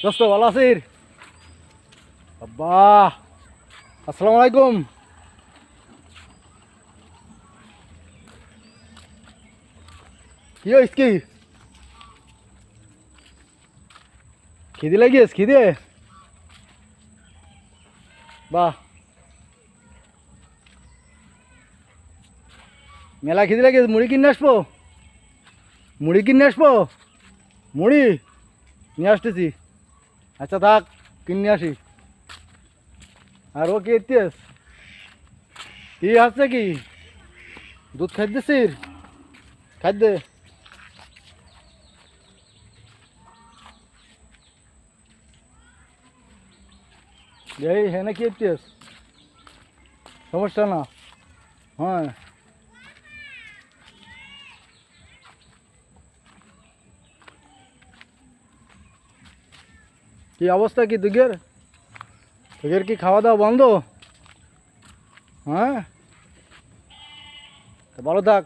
দোস্ত ভালো আছিস? আব্বা আসসালামু আলাইকুম। কি হইস কি? খিদে লাগিস? খিদে? বাহ, মেলা খিদে লাগিস। মুড়ি কিনে আসবো? মুড়ি কিনে আসবো? মুড়ি নিয়ে আসতেছি। আচ্ছা থাক, কিনে আসি। আর ও কি এতিস? কি আছে কি? দুধ খাইতেছিস? খাদ্য এই হ্যাঁ কি এতিস? সমস্যা না। হ্যাঁ কি অবস্থা কি দুগের? তোদের কি খাওয়া দাওয়া বন্ধ? হ্যাঁ, তো ভালো থাক।